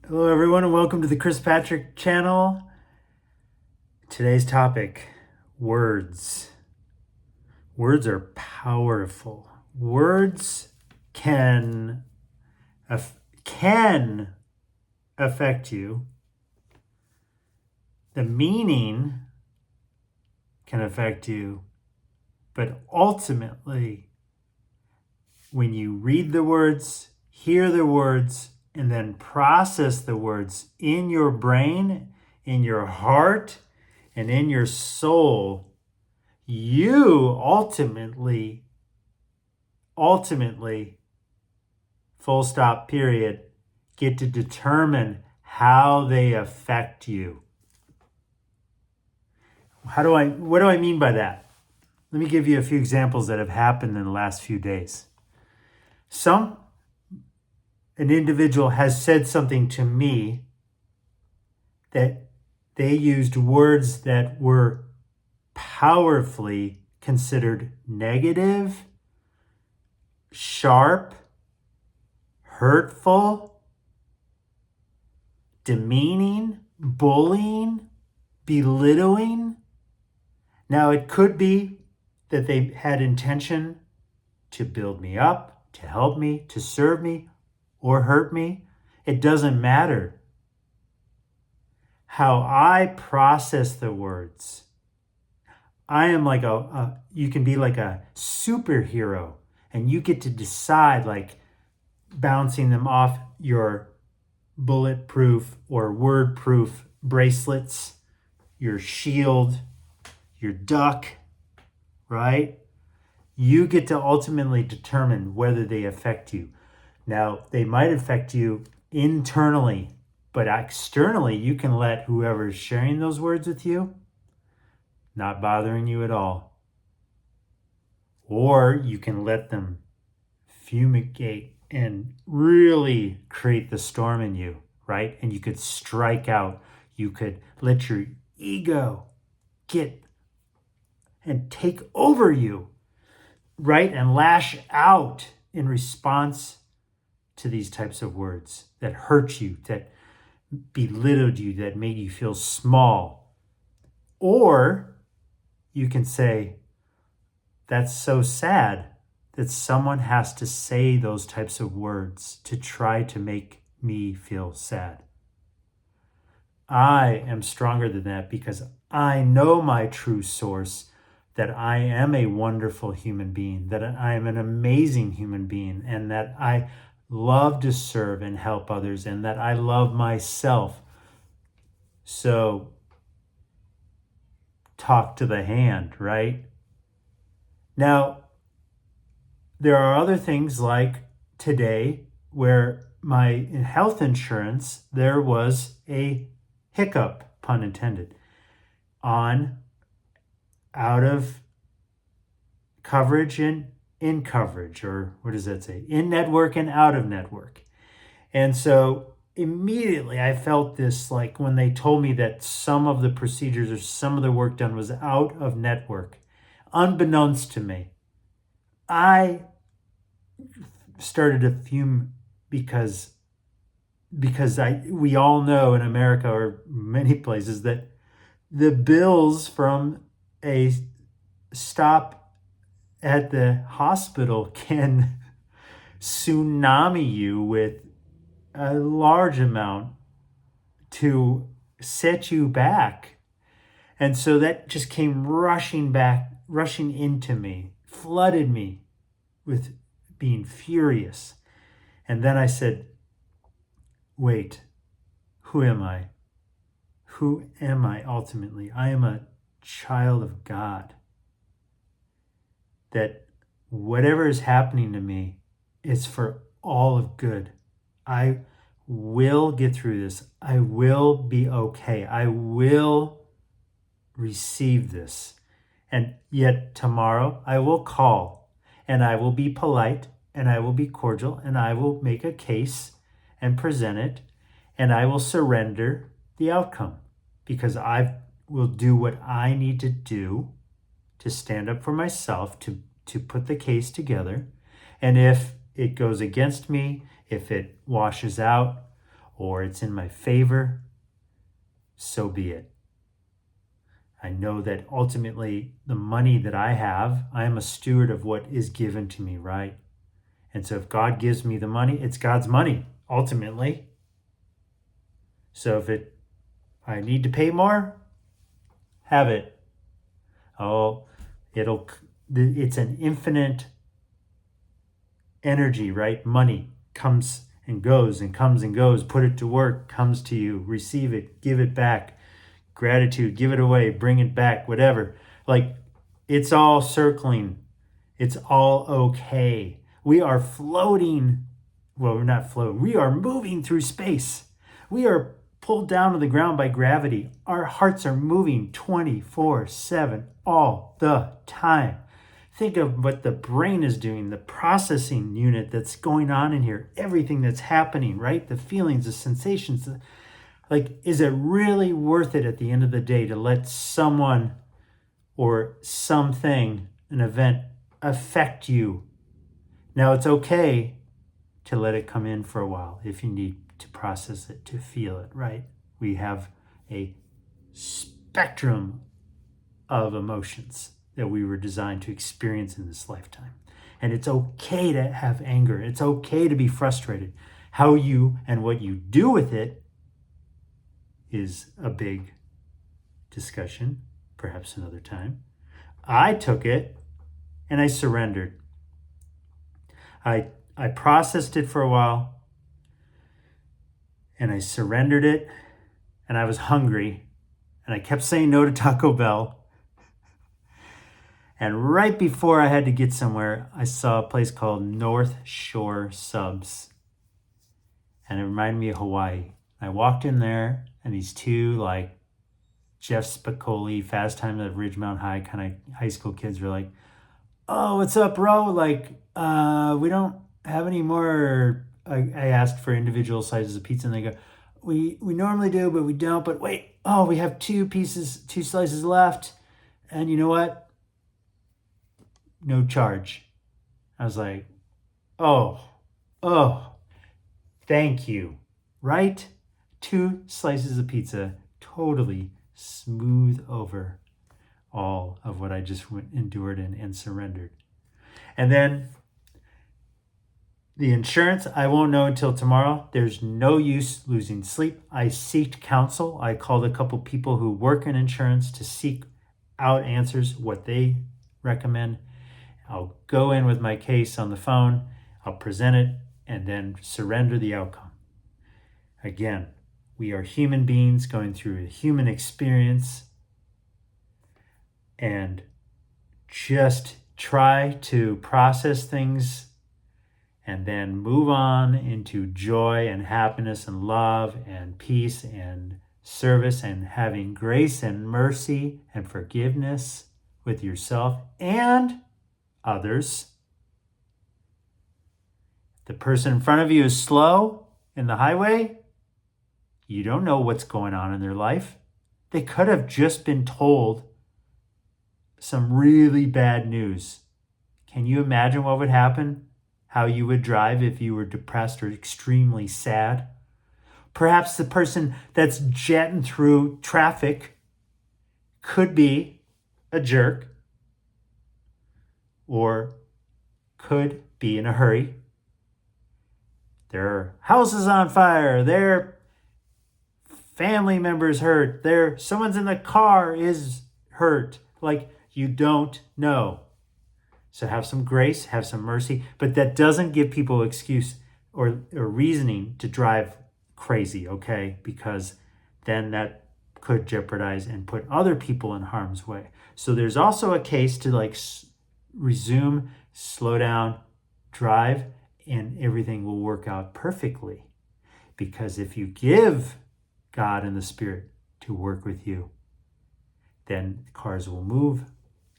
Hello, everyone, and welcome to the Chris Patrick channel. Today's topic, words. Words are powerful. Words can can affect you. The meaning can affect you, but ultimately, when you read the words, hear the words, and then process the words in your brain, in your heart, and in your soul, you ultimately, full stop, period, get to determine how they affect you. What do I mean by that? Let me give you a few examples that have happened in the last few days. An individual has said something to me that they used words that were powerfully considered negative, sharp, hurtful, demeaning, bullying, belittling. Now, it could be that they had intention to build me up, to help me, to serve me, or hurt me. It doesn't matter. How I process the words. I am like you can be like a superhero, and you get to decide, like, bouncing them off your bulletproof or word-proof bracelets, your shield, your duck, right? You get to ultimately determine whether they affect you. Now, they might affect you internally, but externally, you can let whoever is sharing those words with you not bothering you at all. Or you can let them fumigate and really create the storm in you, right? And you could strike out. You could let your ego get and take over you, right? And lash out in response to these types of words that hurt you, that belittled you, that made you feel small. Or you can say, that's so sad that someone has to say those types of words to try to make me feel sad. I am stronger than that because I know my true source, that I am a wonderful human being, that I am an amazing human being, and that I love to serve and help others, and that I love myself. So, talk to the hand, right? Now, there are other things like today where my health insurance, there was a hiccup, pun intended, on out of coverage and in coverage, or what does that say? In network and out of network. And so immediately I felt this, like when they told me that some of the procedures or some of the work done was out of network, unbeknownst to me, I started to fume because we all know in America or many places that the bills from a stop at the hospital can tsunami you with a large amount to set you back. And so that just came rushing into me, flooded me with being furious. And then I said, wait, who am I? Who am I ultimately? I am a child of God. That whatever is happening to me is for all of good. I will get through this. I will be okay. I will receive this. And yet tomorrow I will call, and I will be polite, and I will be cordial, and I will make a case and present it, and I will surrender the outcome because I will do what I need to do to stand up for myself, to put the case together. And if it goes against me, if it washes out, or it's in my favor, so be it. I know that ultimately the money that I have, I am a steward of what is given to me, right? And so if God gives me the money, it's God's money, ultimately. So if I need to pay more, have it. Oh, it's an infinite energy, right? Money comes and goes and comes and goes. Put it to work, comes to you, receive it, give it back. Gratitude, give it away, bring it back, whatever. Like, it's all circling. It's all okay. We are floating. Well, we're not floating. We are moving through space. We are pulled down to the ground by gravity. Our hearts are moving 24/7 all the time. Think of what the brain is doing, the processing unit that's going on in here, everything that's happening, right? The feelings, the sensations. Like, is it really worth it at the end of the day to let someone or something, an event, affect you? Now, it's okay to let it come in for a while if you need to process it, to feel it, right? We have a spectrum of emotions that we were designed to experience in this lifetime. And it's okay to have anger. It's okay to be frustrated. How you and what you do with it is a big discussion, perhaps another time. I took it and I surrendered. I processed it for a while and I surrendered it, and I was hungry and I kept saying no to Taco Bell. And right before I had to get somewhere, I saw a place called North Shore Subs. And it reminded me of Hawaii. I walked in there, and these two, like, Jeff Spicoli, Fast Times at Ridgemount High kind of high school kids were like, "Oh, what's up, bro? Like, we don't have any more." I asked for individual sizes of pizza, and they go, we normally do, but we don't. But wait, oh, we have two slices left. And you know what? No charge. I was like, oh, thank you, right? 2 slices of pizza, totally smooth over all of what I just endured and surrendered. And then the insurance, I won't know until tomorrow. There's no use losing sleep. I sought counsel. I called a couple people who work in insurance to seek out answers, what they recommend. I'll go in with my case on the phone, I'll present it, and then surrender the outcome. Again, we are human beings going through a human experience, and just try to process things and then move on into joy and happiness and love and peace and service and having grace and mercy and forgiveness with yourself and others. The person in front of you is slow in the highway. You don't know what's going on in their life. They could have just been told some really bad news. Can you imagine what would happen? How you would drive if you were depressed or extremely sad? Perhaps the person that's jetting through traffic could be a jerk or could be in a hurry. Their house is on fire. Their family members hurt. Someone's in the car is hurt. Like, you don't know. So have some grace, have some mercy, but that doesn't give people excuse or reasoning to drive crazy, okay? Because then that could jeopardize and put other people in harm's way. So there's also a case to resume, slow down, drive, and everything will work out perfectly. Because if you give God and the Spirit to work with you, then cars will move,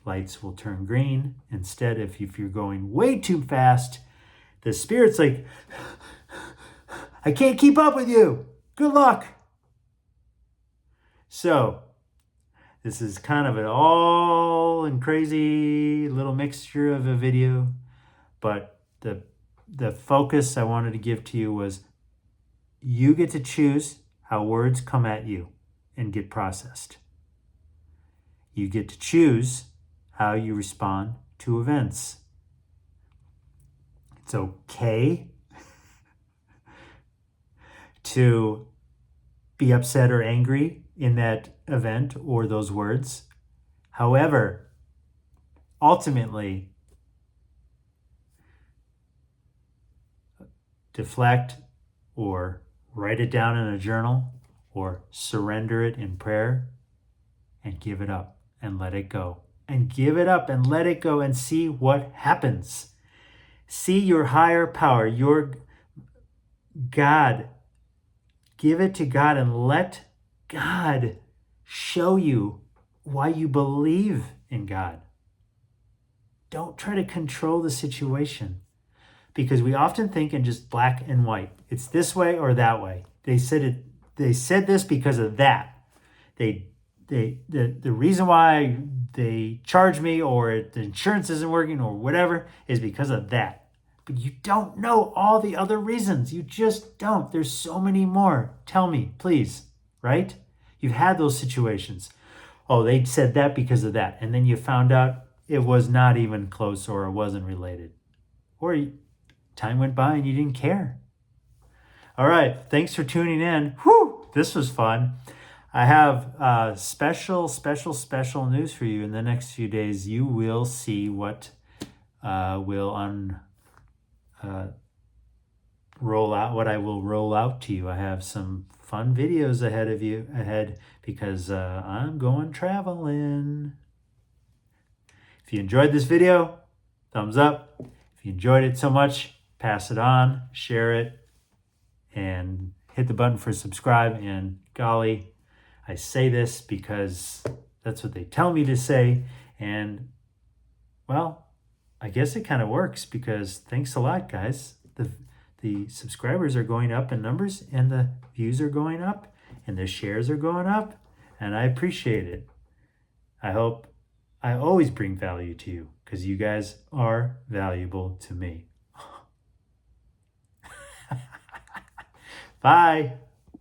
lights will turn green. Instead, if you're going way too fast, the Spirit's like, I can't keep up with you. Good luck. So, this is kind of an all and crazy little mixture of a video, but the focus I wanted to give to you was you get to choose how words come at you and get processed. You get to choose how you respond to events. It's okay to be upset or angry in that event or those words. However, ultimately, deflect or write it down in a journal or surrender it in prayer and give it up and let it go. And give it up and let it go and see what happens. See your higher power, your God. Give it to God and let God show you why you believe in God. Don't try to control the situation, because we often think in just black and white. It's this way or that way. They said this because of that. The reason why they charge me or the insurance isn't working or whatever is because of that. But you don't know all the other reasons. You just don't. There's so many more. Tell me, please, right? You've had those situations. Oh, they said that because of that. And then you found out it was not even close or it wasn't related. Or time went by and you didn't care. All right. Thanks for tuning in. Whew, this was fun. I have special news for you. In the next few days, you will see what will roll out, what I will roll out to you. I have some fun videos ahead because I'm going traveling. If you enjoyed this video, thumbs up. If you enjoyed it so much, pass it on, share it, and hit the button for subscribe. And golly, I say this because that's what they tell me to say. And, well, I guess it kind of works, because thanks a lot, guys. The subscribers are going up in numbers, and the views are going up, and the shares are going up, and I appreciate it. I hope I always bring value to you, because you guys are valuable to me. Bye.